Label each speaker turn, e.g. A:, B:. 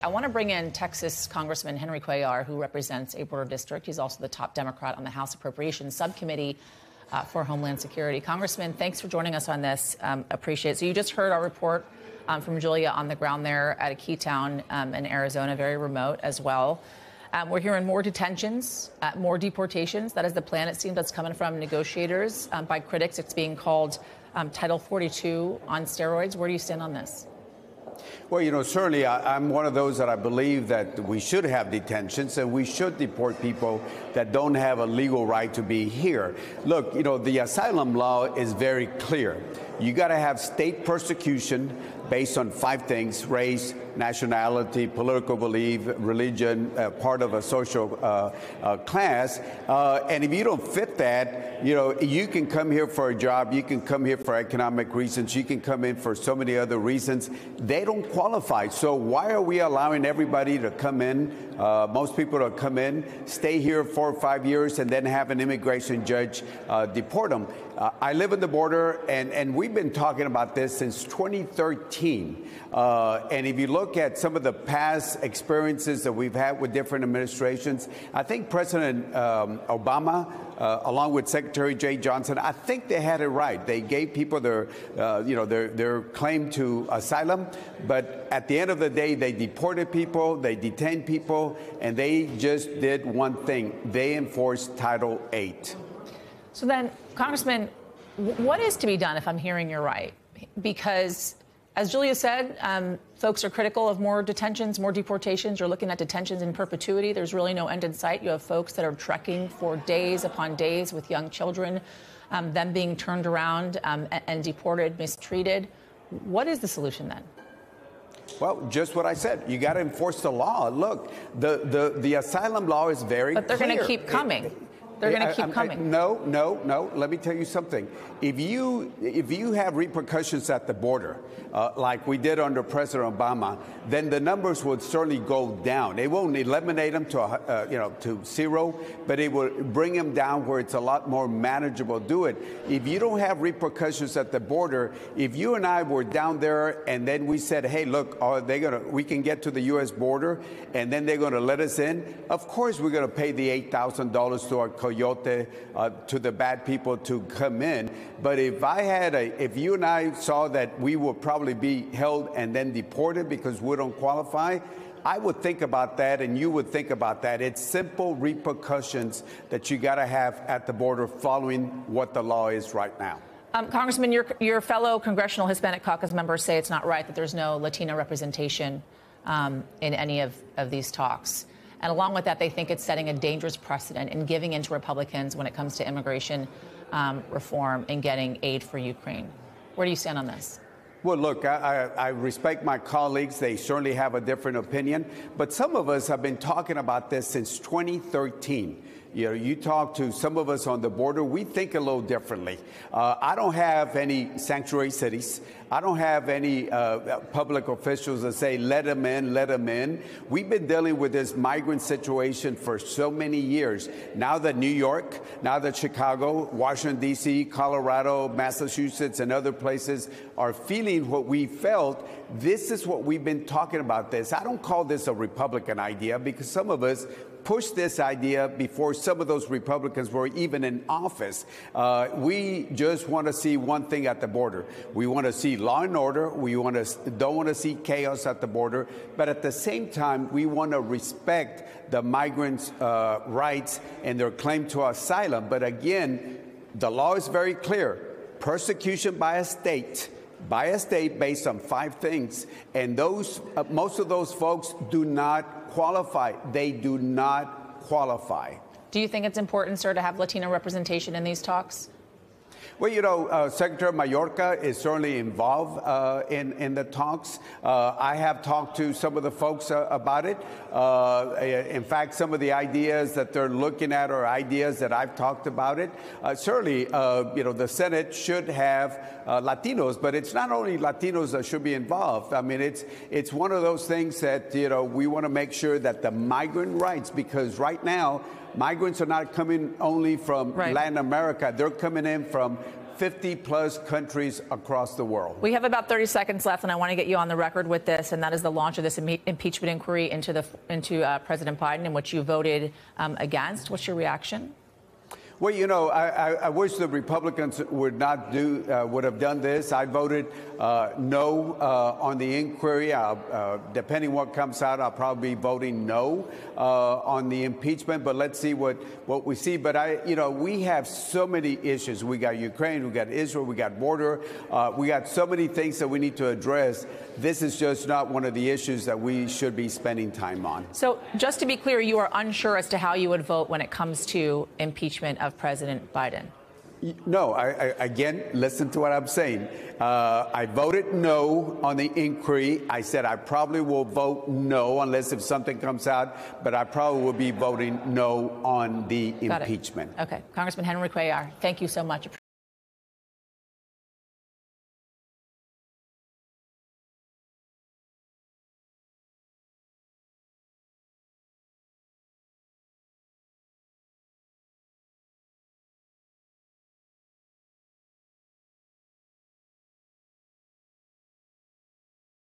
A: I want to bring in Texas Congressman Henry Cuellar, who represents a border district. He's also the top Democrat on the House Appropriations Subcommittee for Homeland Security. Congressman, thanks for joining us on this. Appreciate it. So you just heard our report from Julia on the ground there at a key town in Arizona, very remote as well. We're hearing more detentions, more deportations. That is the plan, it seems, that's coming from negotiators. By critics, it's being called Title 42 on steroids. Where do you stand on this?
B: Well, certainly I'm one of those that I believe that we should have detentions and we should deport people that don't have a legal right to be here. Look, the asylum law is very clear. You got to have state persecution based on 5 things: race, nationality, political belief, religion, part of a social class. And if you don't fit that, you can come here for a job, you can come here for economic reasons, you can come in for so many other reasons. They don't qualify. So why are we allowing everybody to come in, most people to come in, stay here 4 or 5 years, and then have an immigration judge deport them? I live in the border, and we've been talking about this since 2013. And if you look at some of the past experiences that we've had with different administrations, I think President Obama, along with Secretary Jay Johnson, I think they had it right. They gave people their claim to asylum, but at the end of the day, they deported people, they detained people, and they just did one thing: they enforced Title VIII.
A: So then, Congressman, what is to be done if I'm hearing you right? Because, as Julia said, folks are critical of more detentions, more deportations. You're looking at detentions in perpetuity. There's really no end in sight. You have folks that are trekking for days upon days with young children, them being turned around and deported, mistreated. What is the solution then?
B: Well, just what I said. You got to enforce the law. Look, the asylum law is very clear.
A: But they're going to keep coming. They're going to keep coming.
B: No. Let me tell you something. If you have repercussions at the border, like we did under President Obama, then the numbers would certainly go down. It won't eliminate them to zero, but it will bring them down where it's a lot more manageable to do it. If you don't have repercussions at the border, if you and I were down there and then we said, hey, look, we can get to the U.S. border and then they're going to let us in, of course we're going to pay the $8,000 to our coyote, to the bad people to come in. But if you and I saw that we would probably be held and then deported because we don't qualify, I would think about that and you would think about that. It's simple repercussions that you got to have at the border following what the law is right now.
A: Congressman, your fellow Congressional Hispanic Caucus members say it's not right that there's no Latino representation in any of these talks. And along with that, they think it's setting a dangerous precedent in giving in to Republicans when it comes to immigration reform and getting aid for Ukraine. Where do you stand on this?
B: Well, look, I respect my colleagues. They certainly have a different opinion. But some of us have been talking about this since 2013. You talk to some of us on the border, we think a little differently. I don't have any sanctuary cities. I don't have any public officials that say, let them in, let them in. We've been dealing with this migrant situation for so many years. Now that New York, now that Chicago, Washington, D.C., Colorado, Massachusetts, and other places are feeling what we felt, this is what we've been talking about this. I don't call this a Republican idea because some of us pushed this idea before some of those Republicans were even in office. We just want to see one thing at the border. We want to see law and order. We don't want to see chaos at the border. But at the same time, we want to respect the migrants' rights and their claim to asylum. But again, the law is very clear. Persecution by a state based on 5 things. And most of those folks do not qualify. They do not qualify.
A: Do you think it's important, sir, to have Latino representation in these talks?
B: Well, Secretary Mayorkas is certainly involved in the talks. I have talked to some of the folks about it. In fact, some of the ideas that they're looking at are ideas that I've talked about it. Certainly, the Senate should have Latinos, but it's not only Latinos that should be involved. I mean, it's one of those things that, we want to make sure that the migrant rights, because right now, migrants are not coming only from Latin America. They're coming in from 50 plus countries across the world.
A: We have about 30 seconds left, and I want to get you on the record with this, and that is the launch of this impeachment inquiry into President Biden, in which you voted against. What's your reaction?
B: Well, you know, I wish the Republicans would have done this. I voted no on the inquiry. Depending what comes out, I'll probably be voting no on the impeachment. But let's see what we see. But we have so many issues. We got Ukraine, we got Israel, we got border. We got so many things that we need to address. This is just not one of the issues that we should be spending time on.
A: So just to be clear, you are unsure as to how you would vote when it comes to impeachment of President Biden?
B: No, again, listen to what I'm saying. I voted no on the inquiry. I said I probably will vote no unless if something comes out, but I probably will be voting no on the impeachment.
A: Okay. Congressman Henry Cuellar, thank you so much.